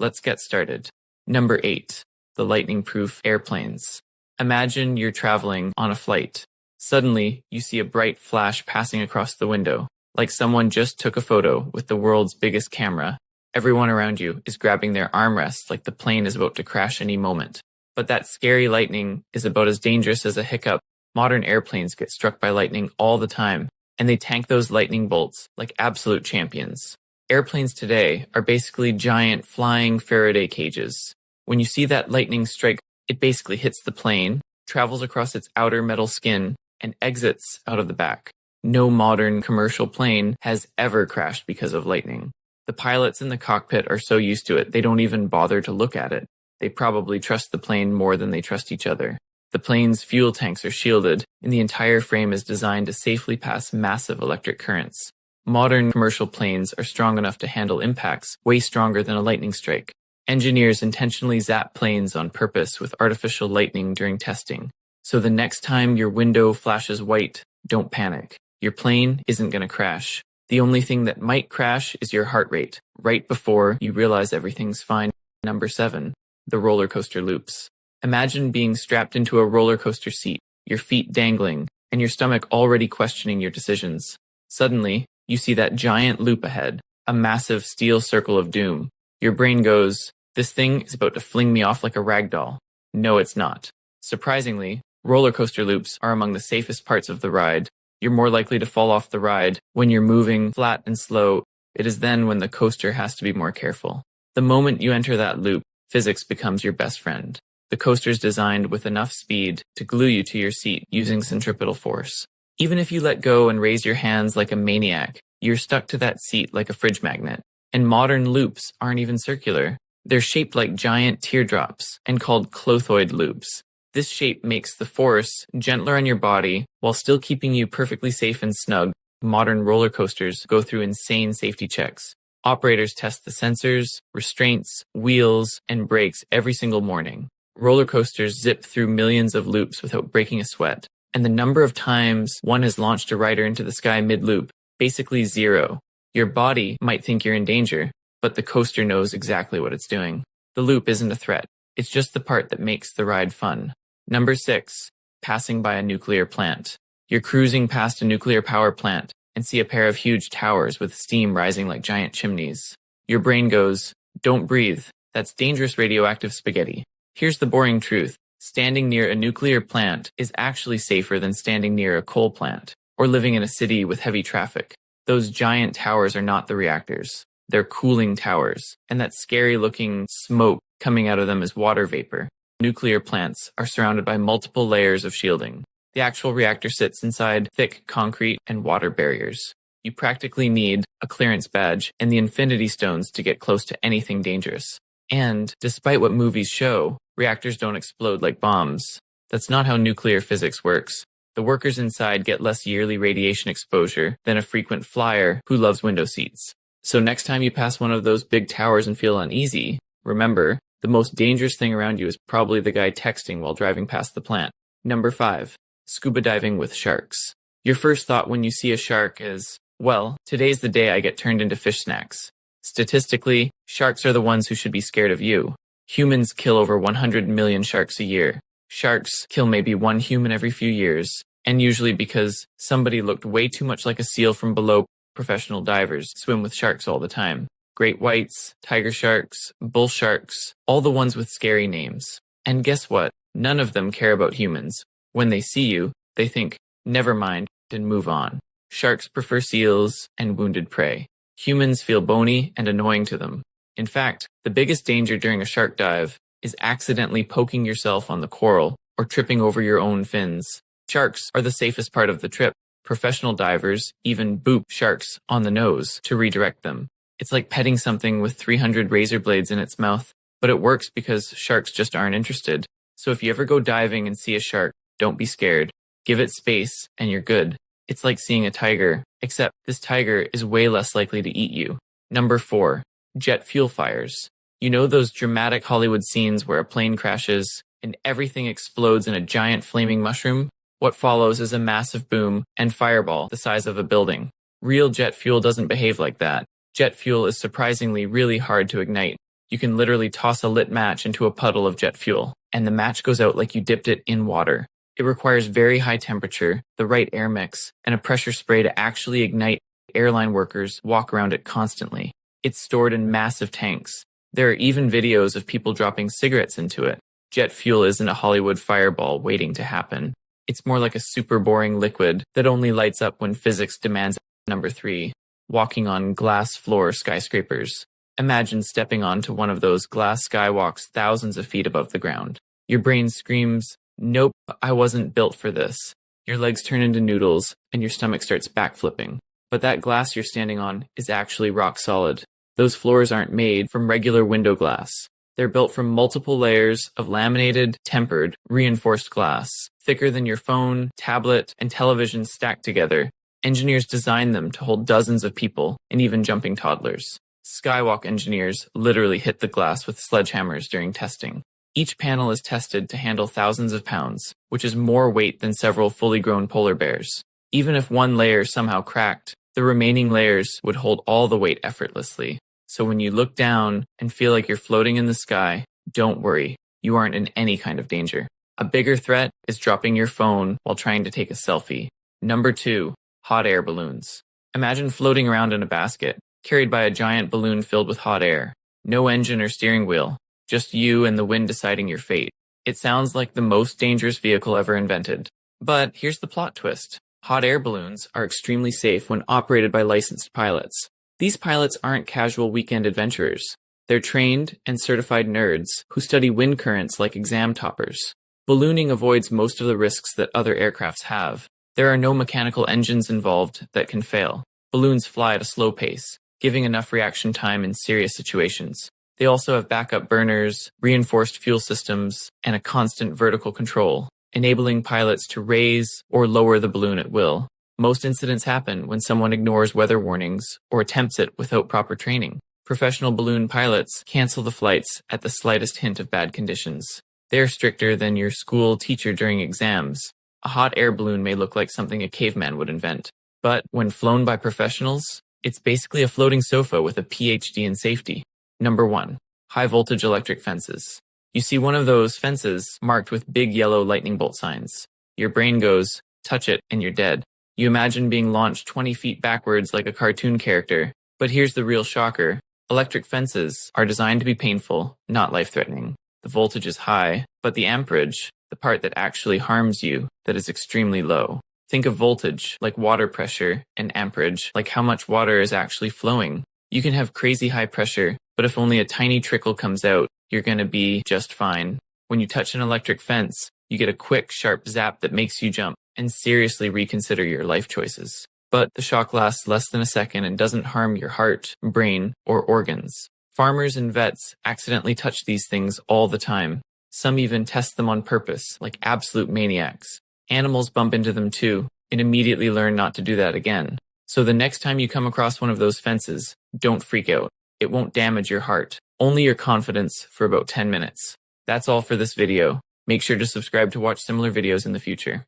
Let's get started. Number 8. The lightning-proof airplanes. Imagine you're traveling on a flight. Suddenly, you see a bright flash passing across the window, like someone just took a photo with the world's biggest camera. Everyone around you is grabbing their armrests like the plane is about to crash any moment. But that scary lightning is about as dangerous as a hiccup. Modern airplanes get struck by lightning all the time, and they tank those lightning bolts like absolute champions. Airplanes today are basically giant flying Faraday cages. When you see that lightning strike, it basically hits the plane, travels across its outer metal skin, and exits out of the back. No modern commercial plane has ever crashed because of lightning. The pilots in the cockpit are so used to it, they don't even bother to look at it. They probably trust the plane more than they trust each other. The plane's fuel tanks are shielded, and the entire frame is designed to safely pass massive electric currents. Modern commercial planes are strong enough to handle impacts way stronger than a lightning strike. Engineers intentionally zap planes on purpose with artificial lightning during testing. So the next time your window flashes white, don't panic. Your plane isn't going to crash. The only thing that might crash is your heart rate, right before you realize everything's fine. Number 7. The roller coaster loops. Imagine being strapped into a roller coaster seat, your feet dangling, and your stomach already questioning your decisions. Suddenly, you see that giant loop ahead, a massive steel circle of doom. Your brain goes, "This thing is about to fling me off like a rag doll." No, it's not. Surprisingly, roller coaster loops are among the safest parts of the ride. You're more likely to fall off the ride when you're moving flat and slow. It is then when the coaster has to be more careful. The moment you enter that loop, physics becomes your best friend. The coaster's designed with enough speed to glue you to your seat using centripetal force. Even if you let go and raise your hands like a maniac, you're stuck to that seat like a fridge magnet. And modern loops aren't even circular. They're shaped like giant teardrops and called clothoid loops. This shape makes the force gentler on your body while still keeping you perfectly safe and snug. Modern roller coasters go through insane safety checks. Operators test the sensors, restraints, wheels, and brakes every single morning. Roller coasters zip through millions of loops without breaking a sweat. And the number of times one has launched a rider into the sky mid-loop, basically zero. Your body might think you're in danger, but the coaster knows exactly what it's doing. The loop isn't a threat. It's just the part that makes the ride fun. Number 6. Passing by a nuclear plant. You're cruising past a nuclear power plant and see a pair of huge towers with steam rising like giant chimneys. Your brain goes, "Don't breathe. That's dangerous radioactive spaghetti." Here's the boring truth. Standing near a nuclear plant is actually safer than standing near a coal plant or living in a city with heavy traffic. Those giant towers are not the reactors. They're cooling towers, and that scary-looking smoke coming out of them is water vapor. Nuclear plants are surrounded by multiple layers of shielding. The actual reactor sits inside thick concrete and water barriers. You practically need a clearance badge and the Infinity Stones to get close to anything dangerous. And, despite what movies show, reactors don't explode like bombs. That's not how nuclear physics works. The workers inside get less yearly radiation exposure than a frequent flyer who loves window seats. So next time you pass one of those big towers and feel uneasy, remember, the most dangerous thing around you is probably the guy texting while driving past the plant. Number 5. Scuba diving with sharks. Your first thought when you see a shark is, well, today's the day I get turned into fish snacks. Statistically, sharks are the ones who should be scared of you. Humans kill over 100 million sharks a year. Sharks kill maybe one human every few years, and usually because somebody looked way too much like a seal from below. Professional divers swim with sharks all the time. Great whites, tiger sharks, bull sharks, all the ones with scary names. And guess what? None of them care about humans. When they see you, they think, never mind, and move on. Sharks prefer seals and wounded prey. Humans feel bony and annoying to them. In fact, the biggest danger during a shark dive is accidentally poking yourself on the coral or tripping over your own fins. Sharks are the safest part of the trip. Professional divers even boop sharks on the nose to redirect them. It's like petting something with 300 razor blades in its mouth, but it works because sharks just aren't interested. So if you ever go diving and see a shark, don't be scared. Give it space and you're good. It's like seeing a tiger, except this tiger is way less likely to eat you. Number 4. Jet fuel fires. You know those dramatic Hollywood scenes where a plane crashes and everything explodes in a giant flaming mushroom? What follows is a massive boom and fireball the size of a building. Real jet fuel doesn't behave like that. Jet fuel is surprisingly really hard to ignite. You can literally toss a lit match into a puddle of jet fuel, and the match goes out like you dipped it in water. It requires very high temperature, the right air mix, and a pressure spray to actually ignite. Airline workers walk around it constantly. It's stored in massive tanks. There are even videos of people dropping cigarettes into it. Jet fuel isn't a Hollywood fireball waiting to happen. It's more like a super boring liquid that only lights up when physics demands. Number 3. Walking on glass floor skyscrapers. Imagine stepping onto one of those glass skywalks thousands of feet above the ground. Your brain screams, "Nope, I wasn't built for this." Your legs turn into noodles, and your stomach starts backflipping. But that glass you're standing on is actually rock solid. Those floors aren't made from regular window glass. They're built from multiple layers of laminated, tempered, reinforced glass, thicker than your phone, tablet, and television stacked together. Engineers designed them to hold dozens of people and even jumping toddlers. Skywalk engineers literally hit the glass with sledgehammers during testing. Each panel is tested to handle thousands of pounds, which is more weight than several fully grown polar bears. Even if one layer somehow cracked, the remaining layers would hold all the weight effortlessly. So when you look down and feel like you're floating in the sky, don't worry, you aren't in any kind of danger. A bigger threat is dropping your phone while trying to take a selfie. Number 2, hot air balloons. Imagine floating around in a basket, carried by a giant balloon filled with hot air. No engine or steering wheel, just you and the wind deciding your fate. It sounds like the most dangerous vehicle ever invented. But here's the plot twist. Hot air balloons are extremely safe when operated by licensed pilots. These pilots aren't casual weekend adventurers. They're trained and certified nerds who study wind currents like exam toppers. Ballooning avoids most of the risks that other aircrafts have. There are no mechanical engines involved that can fail. Balloons fly at a slow pace, giving enough reaction time in serious situations. They also have backup burners, reinforced fuel systems, and a constant vertical control, enabling pilots to raise or lower the balloon at will. Most incidents happen when someone ignores weather warnings or attempts it without proper training. Professional balloon pilots cancel the flights at the slightest hint of bad conditions. They are stricter than your school teacher during exams. A hot air balloon may look like something a caveman would invent, but when flown by professionals, it's basically a floating sofa with a PhD in safety. Number 1. High voltage electric fences. You see one of those fences marked with big yellow lightning bolt signs. Your brain goes, touch it, and you're dead. You imagine being launched 20 feet backwards like a cartoon character. But here's the real shocker. Electric fences are designed to be painful, not life-threatening. The voltage is high, but the amperage, the part that actually harms you, that is extremely low. Think of voltage like water pressure and amperage like how much water is actually flowing. You can have crazy high pressure, but if only a tiny trickle comes out, you're going to be just fine. When you touch an electric fence, you get a quick, sharp zap that makes you jump and seriously reconsider your life choices. But the shock lasts less than a second and doesn't harm your heart, brain, or organs. Farmers and vets accidentally touch these things all the time. Some even test them on purpose, like absolute maniacs. Animals bump into them too, and immediately learn not to do that again. So the next time you come across one of those fences, don't freak out. It won't damage your heart, only your confidence for about 10 minutes. That's all for this video. Make sure to subscribe to watch similar videos in the future.